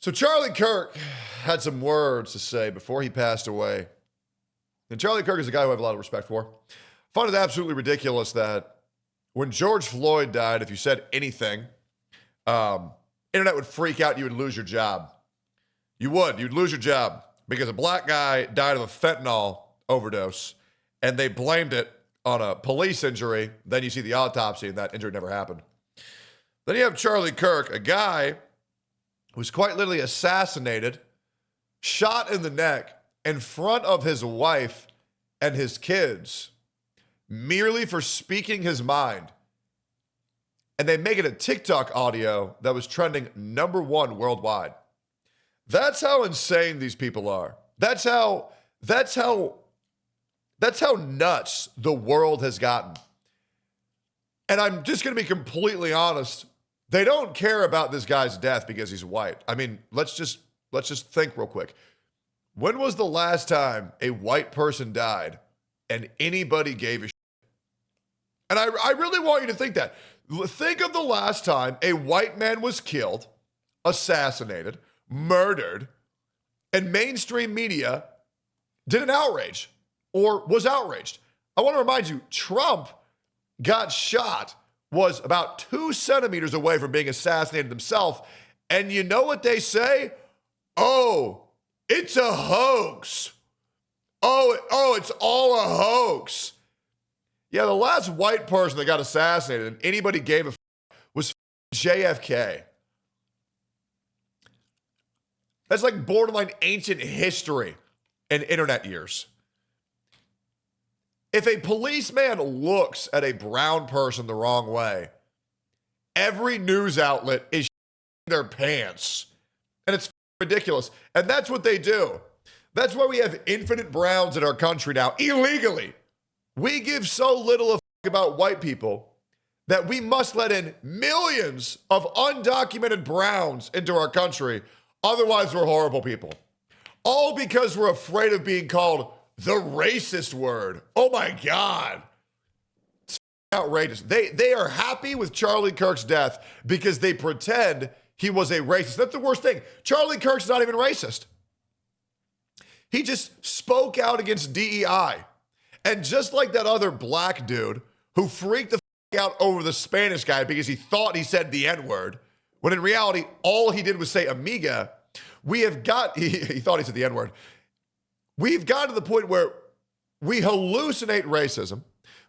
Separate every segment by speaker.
Speaker 1: So Charlie Kirk had some words to say before he passed away. And Charlie Kirk is a guy who I have a lot of respect for. I find it absolutely ridiculous that when George Floyd died, if you said anything, internet would freak out and you would lose your job. You'd lose your job because a black guy died of a fentanyl overdose and they blamed it on a police injury. Then you see the autopsy and that injury never happened. Then you have Charlie Kirk, a guy who was quite literally assassinated, shot in the neck in front of his wife and his kids, merely for speaking his mind. And they make it a TikTok audio that was trending #1 worldwide. That's how insane these people are. That's how nuts the world has gotten. And I'm just going to be completely honest. They don't care about this guy's death because he's white. I mean, let's just think real quick. When was the last time a white person died and anybody gave a shit? And I really want you to think that. Think of the last time a white man was killed, assassinated, murdered, and mainstream media did an outrage or was outraged. I want to remind you, Trump got shot, was about 2 centimeters away from being assassinated himself. And you know what they say? Oh, it's a hoax. Oh, it's all a hoax. Yeah, the last white person that got assassinated and anybody gave a was JFK. That's like borderline ancient history in internet years. If a policeman looks at a brown person the wrong way, every news outlet is their pants. And it's ridiculous. And that's what they do. That's why we have infinite browns in our country now, illegally. We give so little about white people that we must let in millions of undocumented browns into our country. Otherwise, we're horrible people. All because we're afraid of being called the racist word. Oh my God. It's outrageous. They are happy with Charlie Kirk's death because they pretend he was a racist. That's the worst thing. Charlie Kirk's not even racist. He just spoke out against DEI. And just like that other black dude who freaked the out over the Spanish guy because he thought he said the N-word, when in reality, all he did was say amiga, he thought he said the N-word. We've got to the point where we hallucinate racism.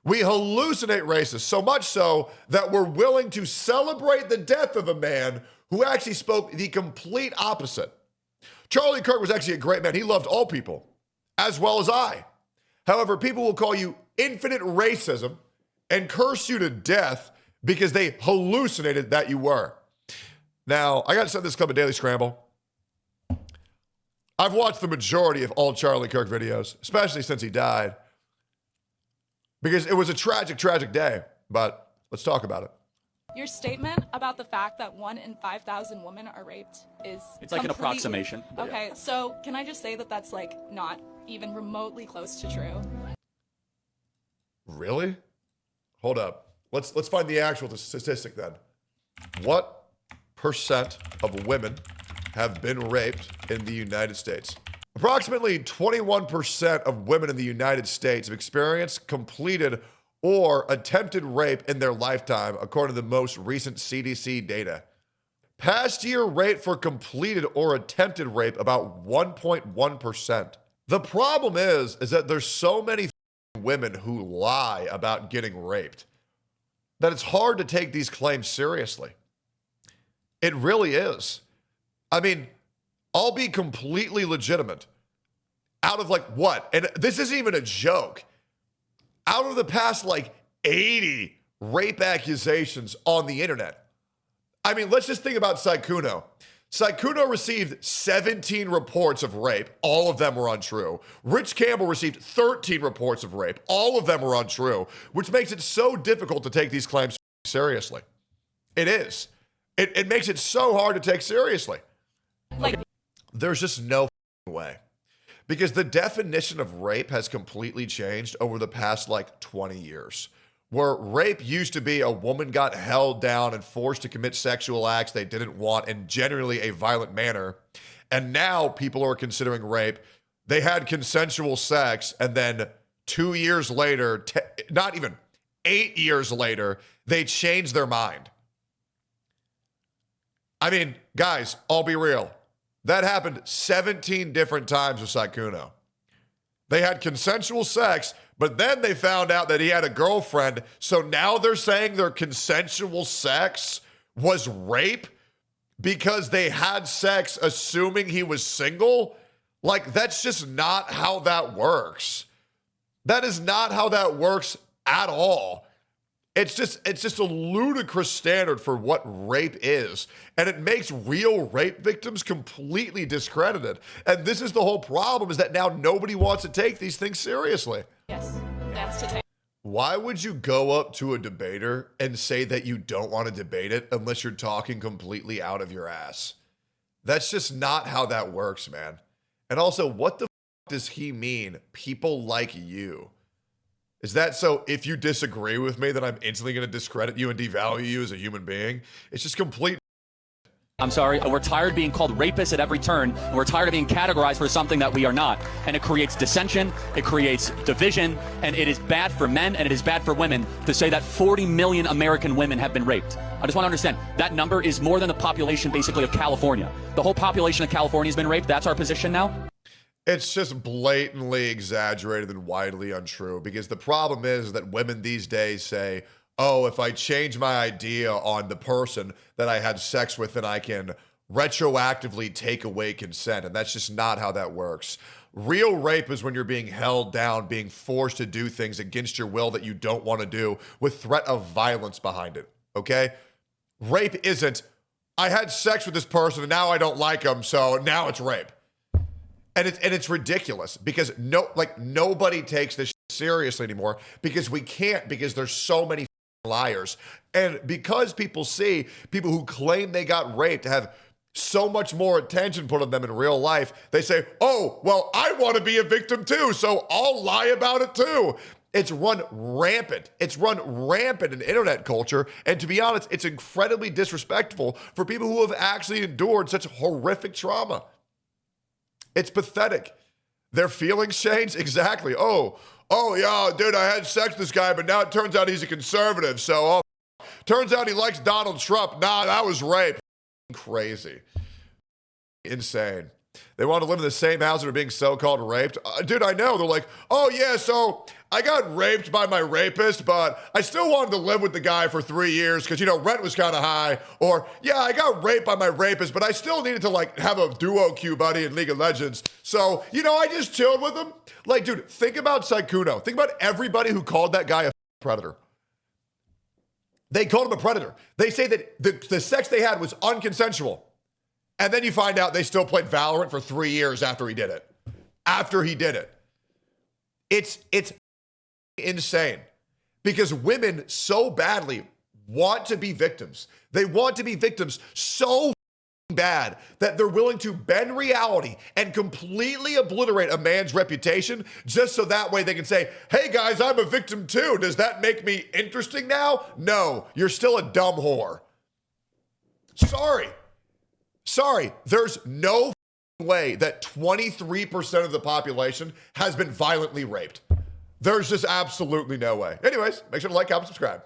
Speaker 1: We hallucinate racists so much so that we're willing to celebrate the death of a man who actually spoke the complete opposite. Charlie Kirk was actually a great man. He loved all people, as well as I. However, people will call you infinite racism and curse you to death because they hallucinated that you were. Now, I got to send this clip of Daily Scramble. I've watched the majority of all Charlie Kirk videos, especially since he died, because it was a tragic, tragic day. But let's talk about it.
Speaker 2: Your statement about the fact that 1 in 5,000 women are raped is
Speaker 3: it's like an approximation.
Speaker 2: Okay, so can I just say that that's like not even remotely close to true?
Speaker 1: Really? Hold up. Let's find the actual statistic then. What percent of women have been raped in the United States? Approximately 21% of women in the United States have experienced, completed, or attempted rape in their lifetime, according to the most recent CDC data. Past year rate for completed or attempted rape, about 1.1%. The problem is that there's so many women who lie about getting raped that it's hard to take these claims seriously. It really is. I mean, I'll be completely legitimate. Out of like what? And this isn't even a joke. Out of the past like 80 rape accusations on the internet. I mean, let's just think about Saikuno. Saikuno received 17 reports of rape. All of them were untrue. Rich Campbell received 13 reports of rape. All of them were untrue, which makes it so difficult to take these claims seriously. It is. It makes it so hard to take seriously.
Speaker 2: Like,
Speaker 1: there's just no way. Because the definition of rape has completely changed over the past like 20 years. where rape used to be a woman got held down and forced to commit sexual acts they didn't want in generally a violent manner. And now people are considering rape. They had consensual sex, and then 2 years later, not even 8 years later, they changed their mind. I mean, guys, I'll be real. That happened 17 different times with Saikuno. They had consensual sex, but then they found out that he had a girlfriend. So now they're saying their consensual sex was rape because they had sex assuming he was single. Like, that's just not how that works. That is not how that works at all. It's just a ludicrous standard for what rape is. And it makes real rape victims completely discredited. And this is the whole problem, is that now nobody wants to take these things seriously.
Speaker 2: Yes, that's to take.
Speaker 1: Why would you go up to a debater and say that you don't want to debate it unless you're talking completely out of your ass? That's just not how that works, man. And also, what the f does he mean, people like you? Is that so if you disagree with me, that I'm instantly going to discredit you and devalue you as a human being? It's just complete.
Speaker 3: I'm sorry, we're tired of being called rapists at every turn. And we're tired of being categorized for something that we are not. And it creates dissension, it creates division, and it is bad for men and it is bad for women to say that 40 million American women have been raped. I just want to understand, that number is more than the population basically of California. The whole population of California has been raped. That's our position now?
Speaker 1: It's just blatantly exaggerated and widely untrue, because the problem is that women these days say, oh, if I change my idea on the person that I had sex with, then I can retroactively take away consent. And that's just not how that works. Real rape is when you're being held down, being forced to do things against your will that you don't want to do, with threat of violence behind it, okay? Rape isn't, I had sex with this person and now I don't like them, so now it's rape. And it's ridiculous, because nobody takes this seriously anymore, because we can't, because there's so many liars. And because people see people who claim they got raped have so much more attention put on them in real life, they say, oh, well, I want to be a victim too, so I'll lie about it too. It's run rampant. It's run rampant in internet culture. And to be honest, it's incredibly disrespectful for people who have actually endured such horrific trauma. It's pathetic. Their feelings change? Exactly. Oh, yeah, dude, I had sex with this guy, but now it turns out he's a conservative. So, turns out he likes Donald Trump. Nah, that was rape. Crazy. Insane. They want to live in the same house and are being so-called raped. Dude, I know. They're like, oh, yeah, so I got raped by my rapist, but I still wanted to live with the guy for 3 years because, rent was kind of high. Or, yeah, I got raped by my rapist, but I still needed to, have a duo queue buddy in League of Legends. So, I just chilled with him. Like, dude, think about Saikuno. Think about everybody who called that guy a predator. They called him a predator. They say that the sex they had was unconsensual. And then you find out they still played Valorant for 3 years after he did it. It's insane, because women so badly want to be victims. They want to be victims so bad that they're willing to bend reality and completely obliterate a man's reputation just so that way they can say, hey guys, I'm a victim too. Does that make me interesting now? No, you're still a dumb whore. Sorry, there's no way that 23% of the population has been violently raped. There's just absolutely no way. Anyways, make sure to like, comment, subscribe.